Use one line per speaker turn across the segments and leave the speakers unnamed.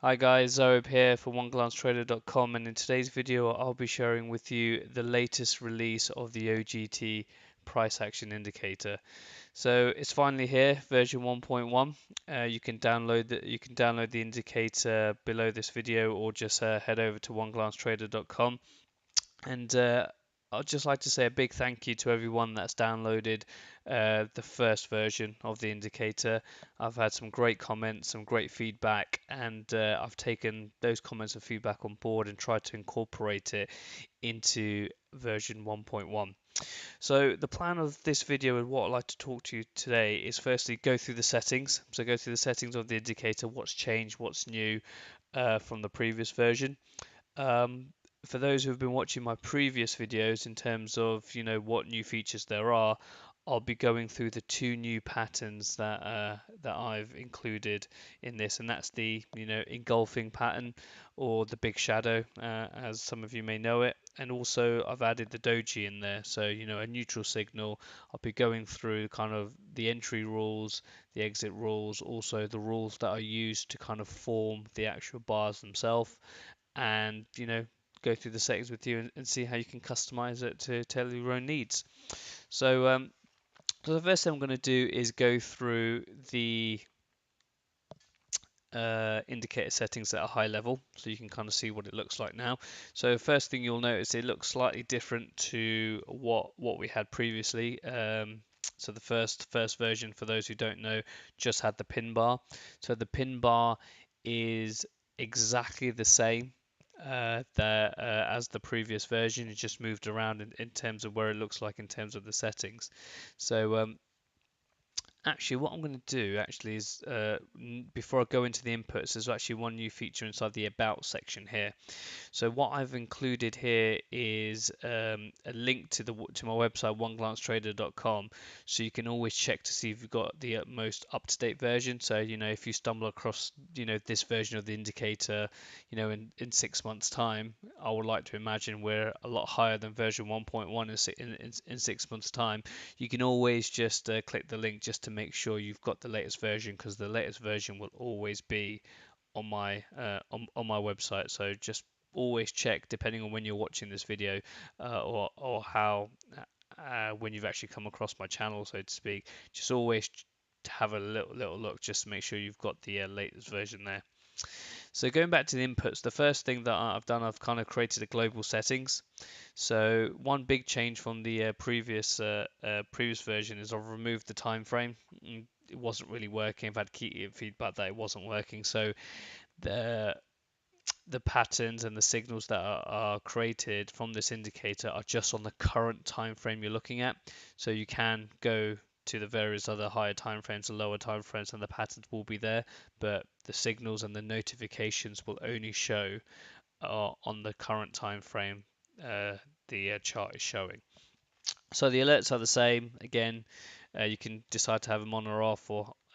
Hi guys, Zoeb here for OneGlanceTrader.com, and in today's video I'll be sharing with you the latest release of the OGT Price Action Indicator. So it's finally here, version 1.1. You can download the indicator below this video, or just head over to OneGlanceTrader.com. And I'd just like to say a big thank you to everyone that's downloaded the first version of the indicator. I've had some great comments, some great feedback, and I've taken those comments and feedback on board and tried to incorporate it into version 1.1. So the plan of this video and what I'd like to talk to you today is firstly go through the settings. So go through the settings of the indicator, what's changed, what's new from the previous version. Um, for those who have been watching my previous videos in terms of what new features there are, I'll be going through the two new patterns that I've included in this, and that's the engulfing pattern, or the big shadow, as some of you may know it. And also I've added the doji in there, so a neutral signal. I'll be going through kind of the entry rules, the exit rules, also the rules that are used to kind of form the actual bars themselves, and go through the settings with you and see how you can customize it to tailor your own needs. So the first thing I'm going to do is go through the indicator settings at a high level, so you can kind of see what it looks like now. So first thing you'll notice, it looks slightly different to what we had previously. So the first version, for those who don't know, just had the pin bar. So the pin bar is exactly the same as the previous version. It just moved around in terms of where it looks like in terms of the settings. So actually, what I'm going to do actually is, before I go into the inputs, there's actually one new feature inside the About section here. So what I've included here is a link to my website, oneglancetrader.com, so you can always check to see if you've got the most up-to-date version. So if you stumble across this version of the indicator in 6 months time, I would like to imagine we're a lot higher than version 1.1 in 6 months time. You can always just click the link just to make sure you've got the latest version, because the latest version will always be on my website. So just always check, depending on when you're watching this video, or how when you've actually come across my channel, so to speak. Just always have a little look just to make sure you've got the latest version there. So going back to the inputs, the first thing that I've done, I've kind of created a global settings. So one big change from the previous version is I've removed the time frame. It wasn't really working. I've had key feedback that it wasn't working. So the patterns and the signals that are created from this indicator are just on the current time frame you're looking at. So you can go to the various other higher time frames and lower time frames, and the patterns will be there, but the signals and the notifications will only show on the current time frame the chart is showing. So the alerts are the same. Again, you can decide to have them on or off,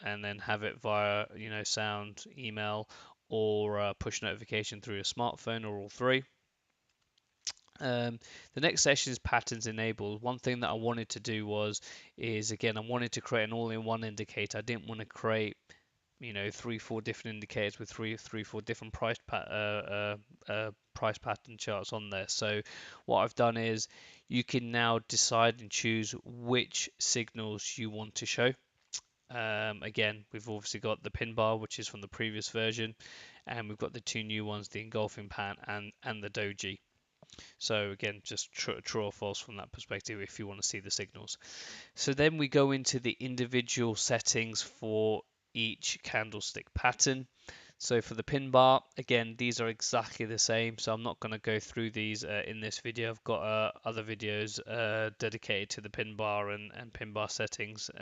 and then have it via sound, email, or push notification through your smartphone, or all three. The next section is patterns enabled. One thing that I wanted to do again, I wanted to create an all-in-one indicator. I didn't want to create 3-4 different indicators with 3-4 different price pattern charts on there. So what I've done is, you can now decide and choose which signals you want to show. Again, we've obviously got the pin bar, which is from the previous version, and we've got the two new ones, the engulfing pattern and the doji. So again, just true or false from that perspective if you want to see the signals. So then we go into the individual settings for each candlestick pattern. So for the pin bar, again, these are exactly the same, so I'm not going to go through these in this video. I've got other videos dedicated to the pin bar and pin bar settings,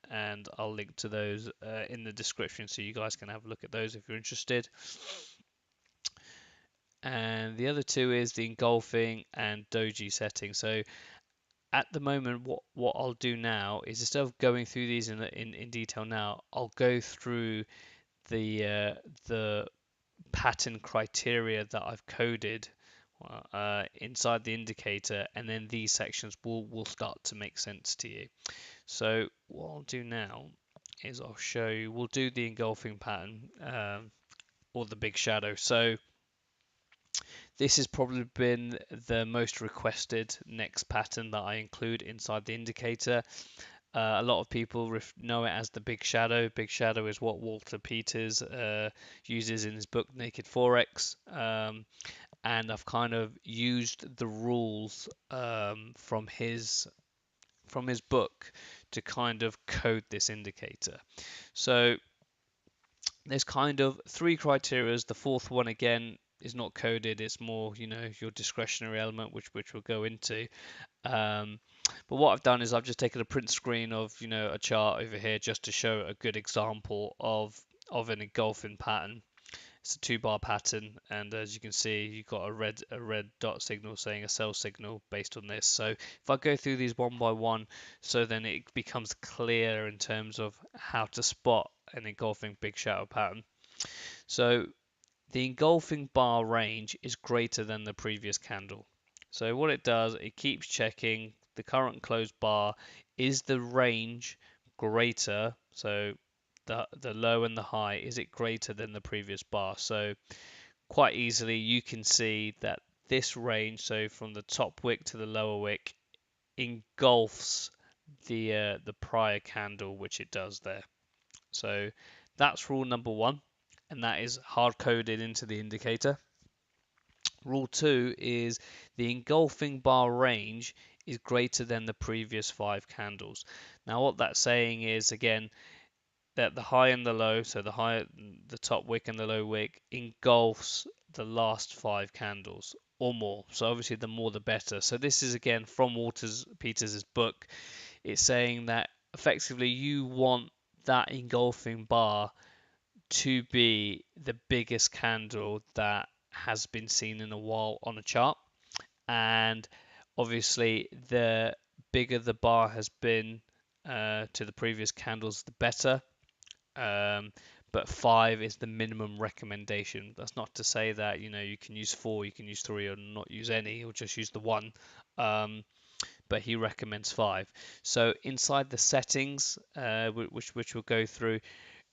and I'll link to those in the description, so you guys can have a look at those if you're interested. And the other two is the engulfing and doji setting. So at the moment, what I'll do now is, instead of going through these in detail now, I'll go through the pattern criteria that I've coded inside the indicator, and then these sections will start to make sense to you. So what I'll do now is I'll show you. We'll do the engulfing pattern. or the big shadow. So this has probably been the most requested next pattern that I include inside the indicator. A lot of people know it as the big shadow. Big shadow is what Walter Peters uses in his book Naked Forex. And I've kind of used the rules from his book to kind of code this indicator. So there's kind of three criterias. The fourth one again is not coded. It's more, your discretionary element, which we'll go into. Um, but what I've done is I've just taken a print screen of, a chart over here just to show a good example of an engulfing pattern. It's a 2-bar pattern, and as you can see, you've got a red dot signal saying a sell signal based on this. So if I go through these one by one, so then it becomes clear in terms of how to spot an engulfing big shadow pattern. So the engulfing bar range is greater than the previous candle. So what it does, it keeps checking the current closed bar. Is the range greater? So the low and the high, is it greater than the previous bar? So quite easily you can see that this range, so from the top wick to the lower wick, engulfs the prior candle, which it does there. So that's rule number one, and that is hard coded into the indicator. Rule 2 is the engulfing bar range is greater than the previous 5 candles. Now what that's saying is, again, that the high and the low, so the top wick and the low wick, engulfs the last 5 candles or more. So obviously the more the better. So this is again from Peters' book. It's saying that effectively you want that engulfing bar to be the biggest candle that has been seen in a while on a chart. And obviously the bigger the bar has been to the previous candles, the better. But 5 is the minimum recommendation. That's not to say that you can use 4, you can use 3, or not use any, or just use the 1. But he recommends 5. So inside the settings, which we'll go through,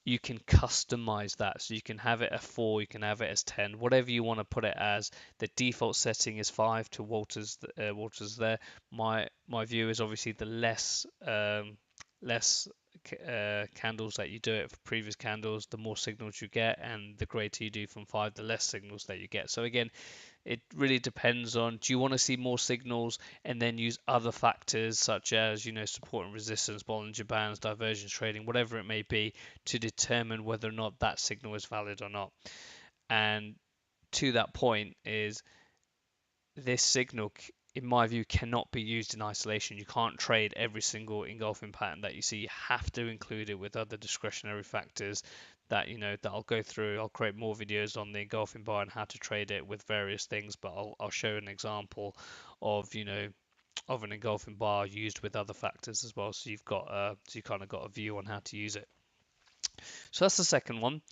you can customize that. So you can have it at 4, you can have it as 10, whatever you want to put it as. The default setting is 5 to Walter's there. My view is obviously the less candles that you do it for previous candles, the more signals you get, and the greater you do from 5, the less signals that you get. So again, it really depends on, do you want to see more signals and then use other factors such as, support and resistance, Bollinger Bands, divergence trading, whatever it may be, to determine whether or not that signal is valid or not. And to that point is, this signal, in my view, cannot be used in isolation. You can't trade every single engulfing pattern that you see. You have to include it with other discretionary factors that that I'll go through. I'll create more videos on the engulfing bar and how to trade it with various things, but I'll show an example of of an engulfing bar used with other factors as well. So you kind of got a view on how to use it. So that's the second one.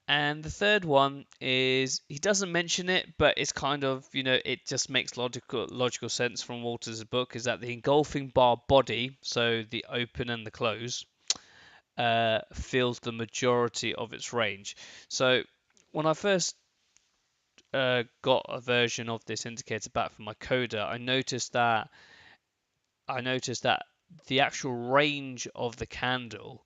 And the third one is, he doesn't mention it, but it's kind of, it just makes logical sense from Walter's book, is that the engulfing bar body, so the open and the close, fills the majority of its range. So when I first got a version of this indicator back from my coder, I noticed that the actual range of the candle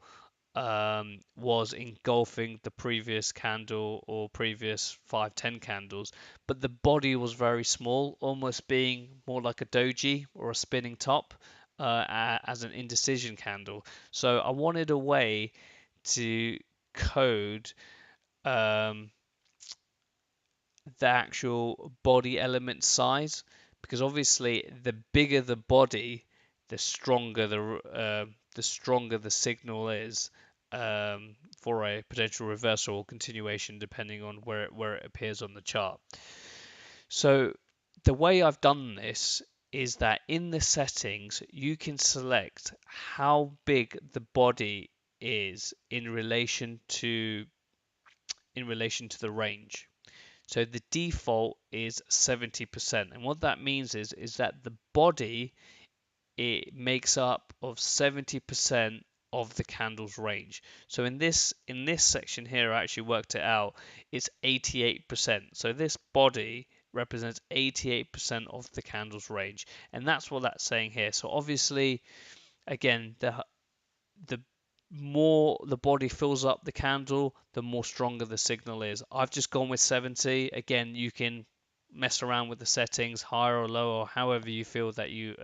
was engulfing the previous candle or previous 5-10 candles, but the body was very small, almost being more like a doji or a spinning top as an indecision candle. So I wanted a way to code um, the actual body element size, because obviously the bigger the body, the stronger the signal is for a potential reversal or continuation, depending on where it appears on the chart. So the way I've done this is that in the settings you can select how big the body is in relation to the range. So the default is 70%, and what that means is that the body, it makes up of 70% of the candle's range. So in this section here, I actually worked it out. It's 88%. So this body represents 88% of the candle's range, and that's what that's saying here. So obviously, again, the more the body fills up the candle, the more stronger the signal is. I've just gone with 70. Again, you can mess around with the settings, higher or lower, or however you feel that you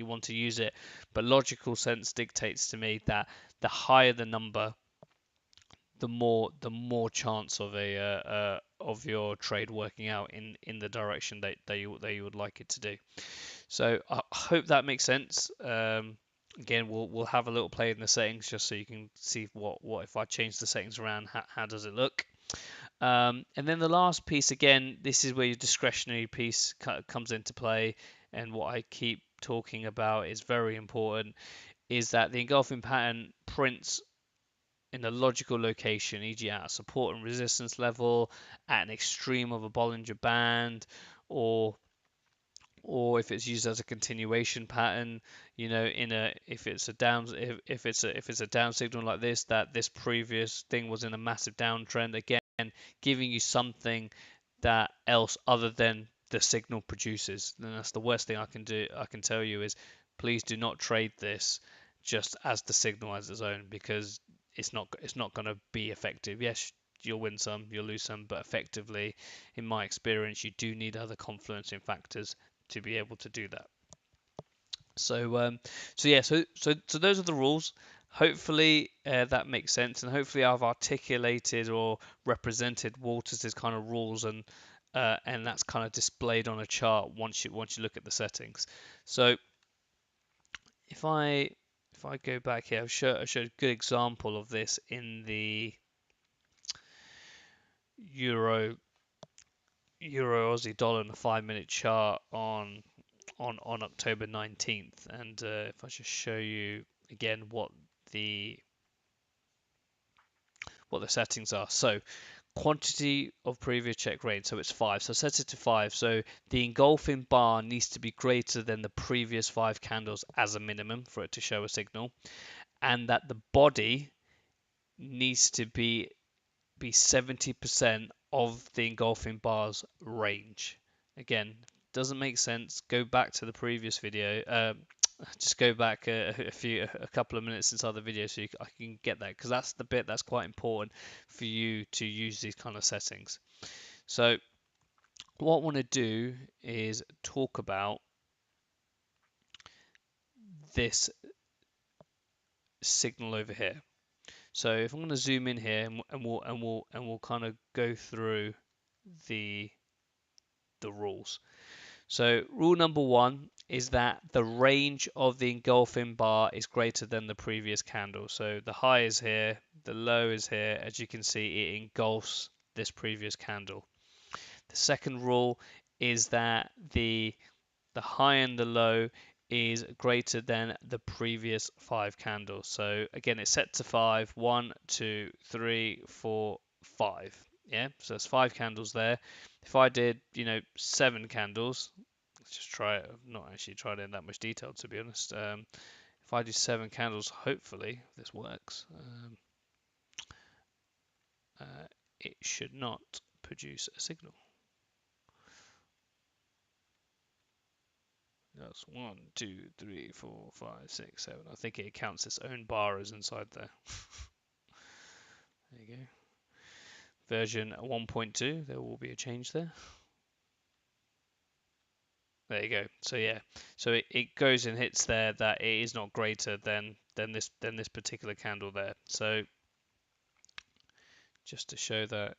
want to use it. But logical sense dictates to me that the higher the number, the more chance of of your trade working out in the direction that you would like it to do. So I hope that makes sense. Again, we'll have a little play in the settings just so you can see what if I change the settings around, how does it look. And then the last piece, again, this is where your discretionary piece comes into play, and what I keep talking about is very important, is that the engulfing pattern prints in a logical location, e.g. at a support and resistance level, at an extreme of a Bollinger Band, or if it's used as a continuation pattern, if it's a down if it's a down signal like this, that this previous thing was in a massive downtrend, again giving you something that else other than the signal produces. Then that's the worst thing I can tell you is, please do not trade this just as the signal as its own, because it's not going to be effective. Yes, you'll win some, you'll lose some, but effectively, in my experience, you do need other confluencing factors to be able to do that. So those are the rules. Hopefully that makes sense, and hopefully I've articulated or represented Walters's kind of rules, and that's kind of displayed on a chart once you look at the settings. So if I go back here, I showed a good example of this in the Euro Aussie dollar in a 5-minute chart on October 19th, and if I just show you again what the settings are. So quantity of previous check rate, so it's 5, so set it to 5. So the engulfing bar needs to be greater than the previous 5 candles as a minimum for it to show a signal, and that the body needs to be 70% of the engulfing bar's range. Again, doesn't make sense. Go back to the previous video. Just go back a couple of minutes inside the video so I can get that, because that's the bit that's quite important for you to use these kind of settings. So what I want to do is talk about this signal over here. So if I'm going to zoom in here, and we'll kind of go through the rules. So rule number 1 is that the range of the engulfing bar is greater than the previous candle. So the high is here, the low is here. As you can see, it engulfs this previous candle. The second rule is that the high and the low is greater than the previous 5 candles. So again, it's set to 5. 1, 2, 3, 4, 5. Yeah, so there's 5 candles there. If I did, 7 candles, let's just try it. I've not actually tried it in that much detail, to be honest. If I do 7 candles, hopefully this works. It should not produce a signal. That's 1, 2, 3, 4, 5, 6, 7. I think it counts its own bar as inside there. There you go. Version 1.2, there will be a change there. There you go. So yeah, so it goes and hits there that it is not greater than this particular candle there. So just to show that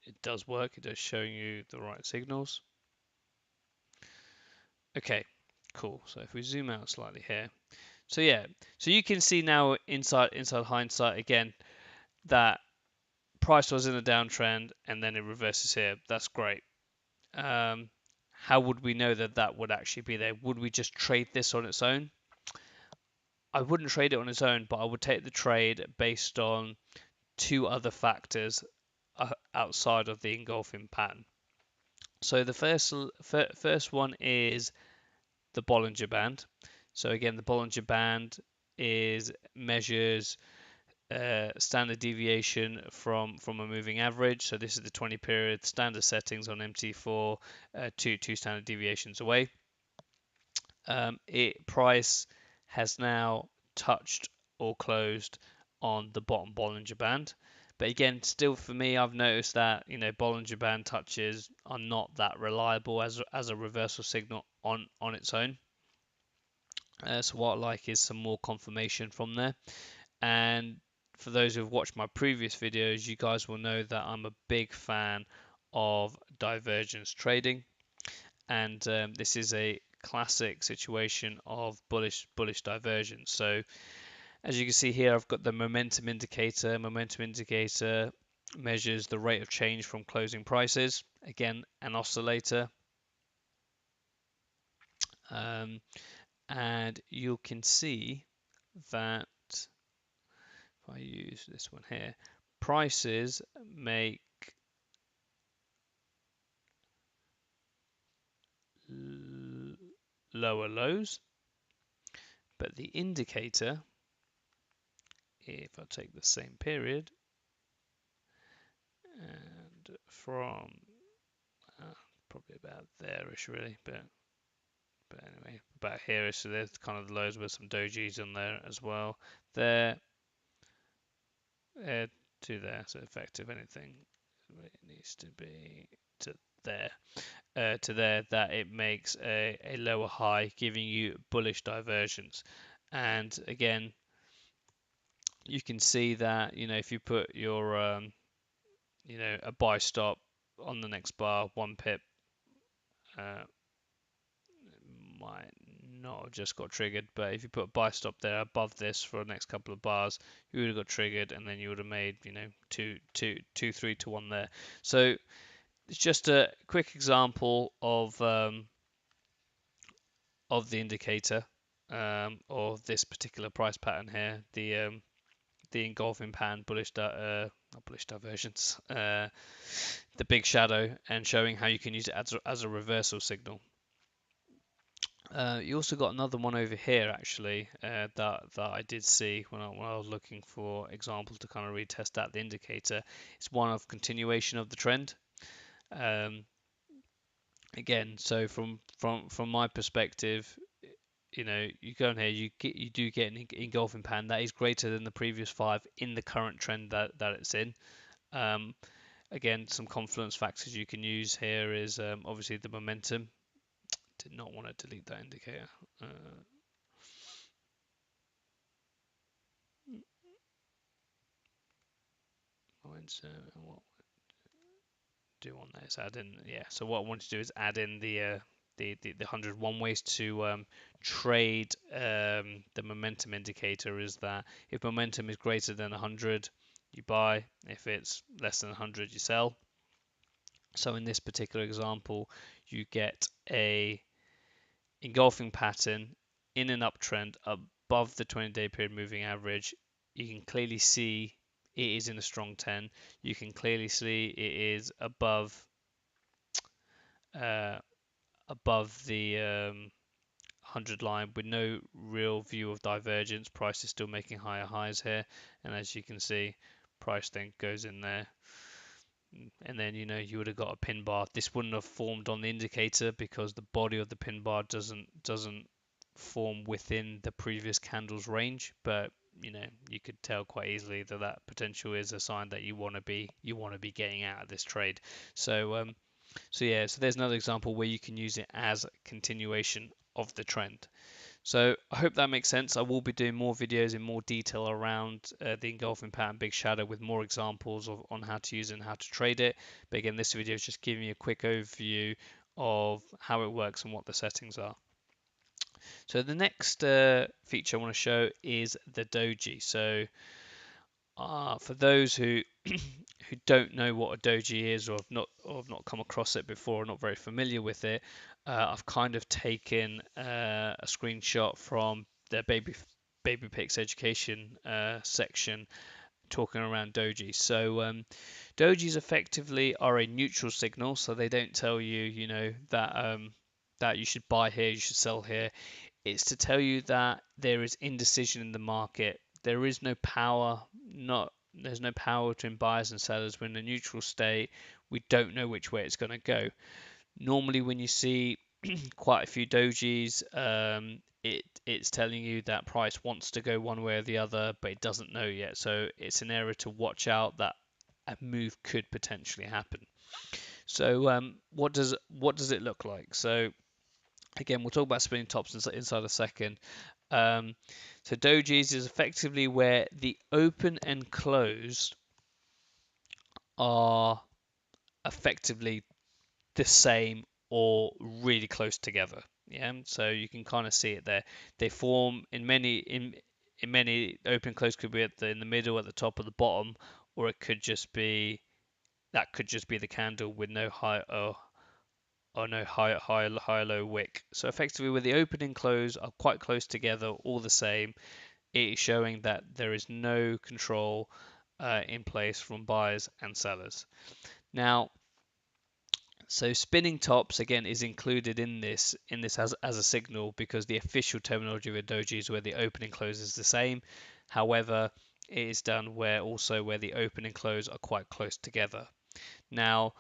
it does work, it does show you the right signals. Okay, cool. So if we zoom out slightly here, so yeah, so you can see now inside hindsight again that price was in a downtrend and then it reverses here. That's great. How would we know that that would actually be there? Would we just trade this on its own? I wouldn't trade it on its own, but I would take the trade based on 2 other factors outside of the engulfing pattern. So the first one is the Bollinger Band. So again, the Bollinger Band is measures standard deviation from a moving average. So this is the 20 period standard settings on MT4, two standard deviations away. Price has now touched or closed on the bottom Bollinger Band. But again, still for me, I've noticed that Bollinger Band touches are not that reliable as a reversal signal on its own. So what I like is some more confirmation from there. And for those who've watched my previous videos, you guys will know that I'm a big fan of divergence trading, and this is a classic situation of bullish divergence. So as you can see here, I've got the momentum indicator. Momentum indicator measures the rate of change from closing prices. Again, an oscillator. And you can see that if I use this one here, prices make lower lows, but the indicator, if I take the same period and from probably about there-ish really, but anyway, about here-ish, so there's kind of the lows with some dojis in there as well. There, to there, so effective anything, it needs to be to there, that it makes a lower high, giving you bullish divergence. And again, you can see that if you put your a buy stop on the next bar, 1 pip, might not have just got triggered, but if you put a buy stop there above this for the next couple of bars, you would have got triggered, and then you would have made 3 to 1 there. So it's just a quick example of the indicator, or this particular price pattern here, the engulfing pan not bullish divergence, the big shadow, and showing how you can use it as a reversal signal. You also got another one over here actually, that I did see when I was looking for examples to kind of retest out the indicator. It's one of continuation of the trend. Again, so from my perspective, you go in here, you do get an engulfing pan that is greater than the previous 5 in the current trend that it's in. Again, some confluence factors you can use here is obviously the momentum. Did not want to delete that indicator. What do on there is add in, yeah. So what I want to do is add in the 101 ways to trade the momentum indicator. Is that if momentum is greater than 100, you buy. If it's less than 100, you sell. So in this particular example, you get a engulfing pattern in an uptrend above the 20-day period moving average. You can clearly see it is in a strong 10. You can clearly see it is above the 100 line with no real view of divergence. Price is still making higher highs here, and as you can see, price then goes in there, and then you would have got a pin bar. This wouldn't have formed on the indicator because the body of the pin bar doesn't form within the previous candle's range, but you could tell quite easily that potential is a sign that you want to be getting out of this trade. So yeah, so there's another example where you can use it as a continuation of the trend. So I hope that makes sense. I will be doing more videos in more detail around the engulfing pattern big shadow with more examples on how to use it and how to trade it. But again, this video is just giving you a quick overview of how it works and what the settings are. So the next feature I want to show is the doji. So for those who who don't know what a doji is, or have not come across it before, or not very familiar with it, I've kind of taken a screenshot from the baby pics education section talking around doji. So dojis effectively are a neutral signal, so they don't tell you that that you should buy here, you should sell here. It's to tell you that there is indecision in the market. There is no power, there's no power between buyers and sellers. We're in a neutral state. We don't know which way it's going to go. Normally, when you see quite a few dojis, it's telling you that price wants to go one way or the other, but it doesn't know yet. So it's an area to watch out that a move could potentially happen. So what does it look like? So again, we'll talk about spinning tops inside a second. Um, so dojis is effectively where the open and close are effectively the same or really close together. Yeah, so you can kind of see it there. They form in many open close could be in the middle, at the top, or the bottom, or it could just be the candle with no high or no high low wick. So effectively, where the open and close are quite close together, all the same, it is showing that there is no control in place from buyers and sellers. Now, so spinning tops again is included in this as a signal because the official terminology of a doji is where the open and close is the same. However, it is done where the open and close are quite close together. Now,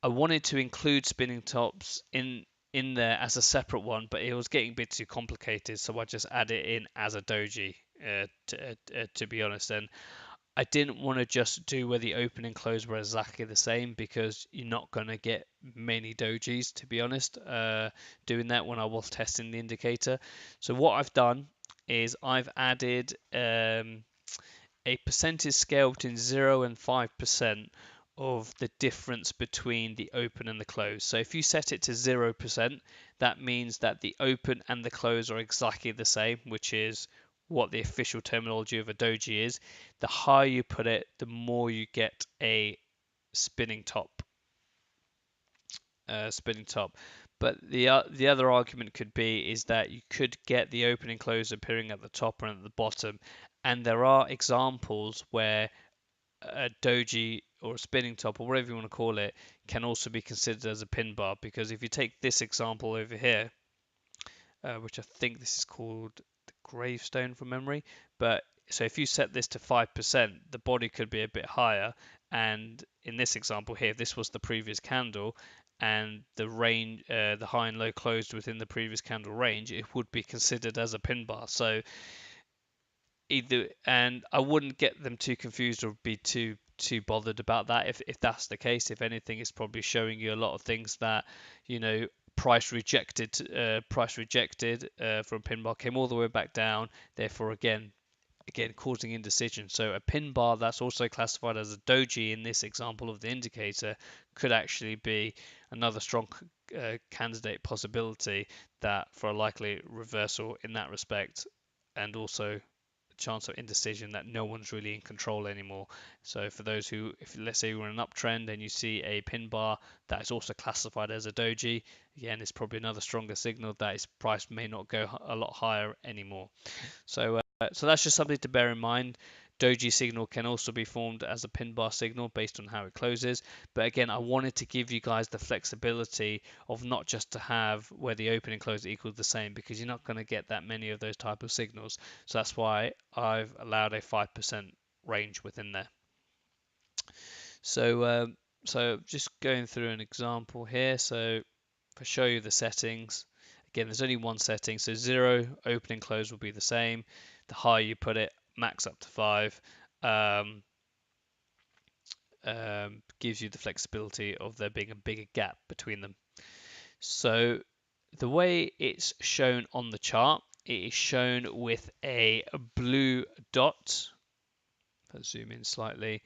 I wanted to include spinning tops in there as a separate one, but it was getting a bit too complicated, so I just added it in as a doji, to be honest. And I didn't want to just do where the open and close were exactly the same because you're not going to get many dojis, to be honest, doing that when I was testing the indicator. So what I've done is I've added a percentage scale between 0 and 5% of the difference between the open and the close. So if you set it to 0%, that means that the open and the close are exactly the same, which is what the official terminology of a doji is. The higher you put it, the more you get a spinning top. Spinning top. But the other argument could be is that you could get the open and close appearing at the top and at the bottom, and there are examples where a doji or a spinning top or whatever you want to call it can also be considered as a pin bar, because if you take this example over here, which I think this is called the gravestone from memory, but so if you set this to 5%, the body could be a bit higher, and in this example here, this was the previous candle, and the range, the high and low closed within the previous candle range, it would be considered as a pin bar. So either, and I wouldn't get them too confused or be too bothered about that if that's the case. If anything, it's probably showing you a lot of things that, you know, price rejected from pin bar came all the way back down, therefore again causing indecision. So a pin bar that's also classified as a doji in this example of the indicator could actually be another strong candidate possibility that for a likely reversal in that respect, and also chance of indecision that no one's really in control anymore. So for those who, if let's say we're in an uptrend and you see a pin bar that is also classified as a doji, again, it's probably another stronger signal that its price may not go a lot higher anymore. So that's just something to bear in mind. Doji signal can also be formed as a pin bar signal based on how it closes. But again, I wanted to give you guys the flexibility of not just to have where the open and close equals the same, because you're not going to get that many of those type of signals. So that's why I've allowed a 5% range within there. So just going through an example here. So if I show you the settings, again, there's only one setting. So 0, open and close will be the same. The higher you put it, max up to 5, gives you the flexibility of there being a bigger gap between them. So the way it's shown on the chart, it is shown with a blue dot. If I zoom in slightly,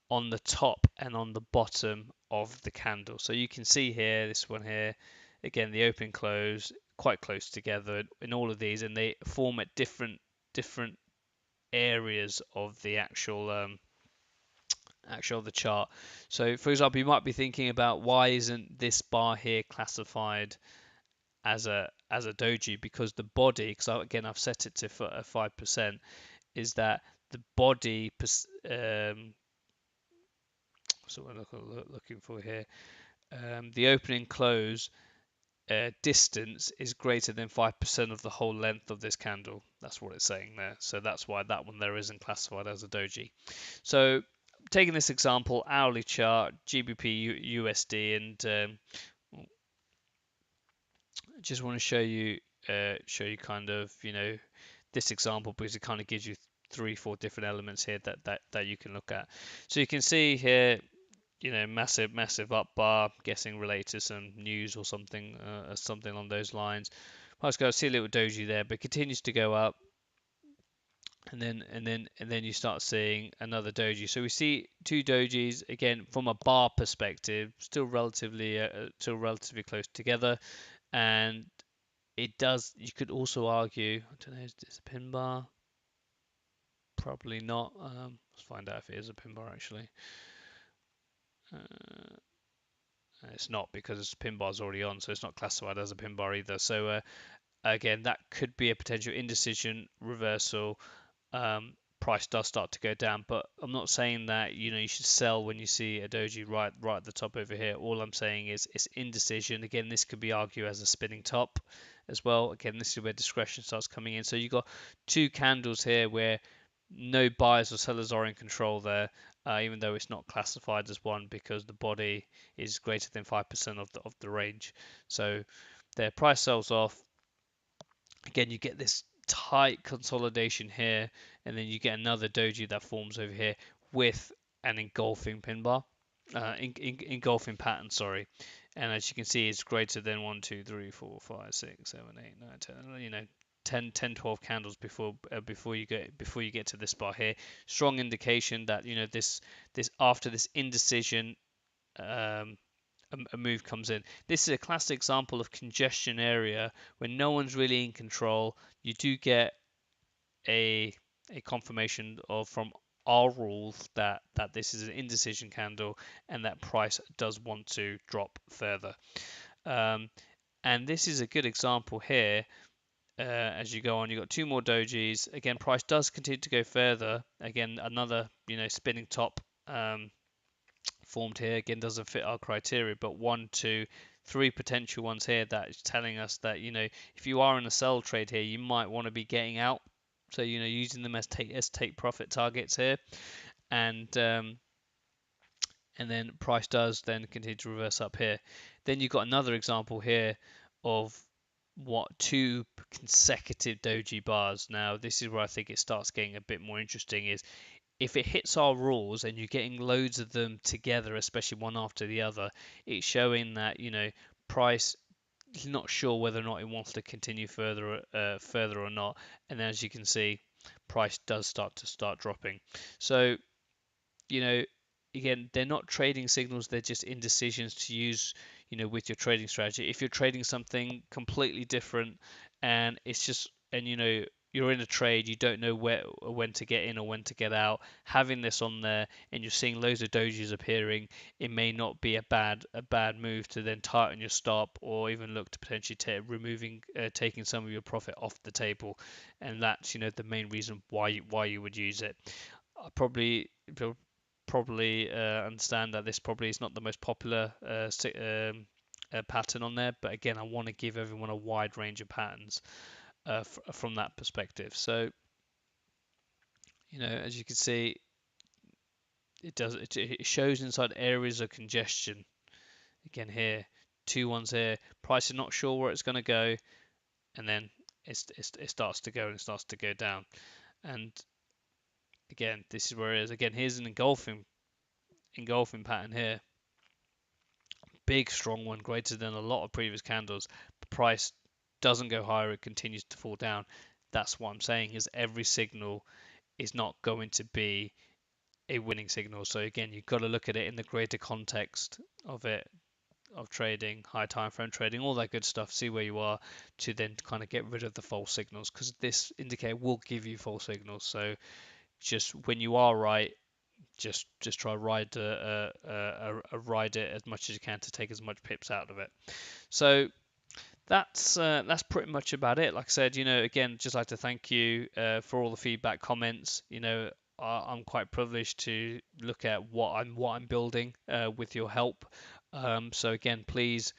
on the top and on the bottom of the candle. So you can see here, this one here, again, the open close quite close together in all of these, and they form at different areas of the actual the chart. So for example, you might be thinking about, why isn't this bar here classified as a doji? Because the body, because again I've set it to 5%, is that the body so we're looking for here, the opening close distance is greater than 5% of the whole length of this candle. That's what it's saying there. So that's why that one there isn't classified as a doji. So taking this example, hourly chart, GBP USD, and I just want to show you kind of, this example because it kind of gives you 3-4 different elements here that you can look at. So you can see here, massive up bar, guessing related to some news or something along those lines. Let's go see a little doji there, but continues to go up, and then you start seeing another doji. So we see two dojis again from a bar perspective, still relatively close together, and it does. You could also argue, I don't know, is this a pin bar? Probably not. Let's find out if it is a pin bar actually. Uh, it's not because pin bar's already on, so it's not classified as a pin bar either. So again, that could be a potential indecision reversal. Price does start to go down, but I'm not saying that you should sell when you see a doji right at the top over here. All I'm saying is it's indecision. Again, this could be argued as a spinning top as well. Again, this is where discretion starts coming in. So you've got two candles here where no buyers or sellers are in control there, even though it's not classified as one because the body is greater than 5% of the range. So their price sells off. Again, you get this tight consolidation here, and then you get another doji that forms over here with an engulfing pin bar, engulfing pattern, sorry. And as you can see, it's greater than 1, 2, 3, 4, 5, 6, 7, 8, 9, 10. 10, 12 candles before you get to this bar here. Strong indication that this after this indecision, um, a move comes in. This is a classic example of congestion area when no one's really in control. You do get a confirmation from our rules that this is an indecision candle and that price does want to drop further. And this is a good example here. As you go on, you've got two more dojis. Again, price does continue to go further. Again, another spinning top. Formed here again doesn't fit our criteria, but 1, 2, 3 potential ones here that is telling us that if you are in a sell trade here, you might want to be getting out. So using them as take profit targets here, and then price does then continue to reverse up here. Then you've got another example here of what two consecutive doji bars. Now this is where I think it starts getting a bit more interesting. Is if it hits our rules and you're getting loads of them together, especially one after the other, it's showing that price is not sure whether or not it wants to continue further or not. And as you can see, price does start dropping. So again, they're not trading signals, they're just indecisions to use with your trading strategy. If you're trading something completely different and it's just you're in a trade, you don't know when to get in or when to get out, having this on there and you're seeing loads of dojis appearing, it may not be a bad move to then tighten your stop or even look to potentially taking some of your profit off the table. And that's the main reason why you would use it. I probably understand that this probably is not the most popular pattern on there, but again, I want to give everyone a wide range of patterns from that perspective. So as you can see, it shows inside areas of congestion. Again here, two ones here. Price is not sure where it's going to go, and then it starts to go and it starts to go down. And again, this is where it is. Again, here's an engulfing pattern here. Big strong one, greater than a lot of previous candles. The price doesn't go higher, it continues to fall down. That's what I'm saying, is every signal is not going to be a winning signal. So again, you've got to look at it in the greater context of trading, high time frame trading, all that good stuff, see where you are to then kind of get rid of the false signals, because this indicator will give you false signals. So just when you are right, just try ride ride it as much as you can to take as much pips out of it. So that's pretty much about it. Like I said, again, just like to thank you for all the feedback, comments. I'm quite privileged to look at what I'm building with your help. So again, please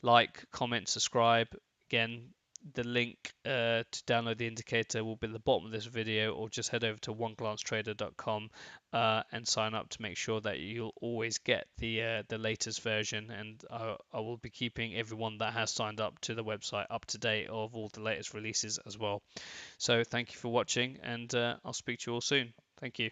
like, comment, subscribe. Again, the link to download the indicator will be at the bottom of this video, or just head over to oneglancetrader.com and sign up to make sure that you'll always get the latest version. And I will be keeping everyone that has signed up to the website up to date of all the latest releases as well. So thank you for watching, and I'll speak to you all soon. Thank you.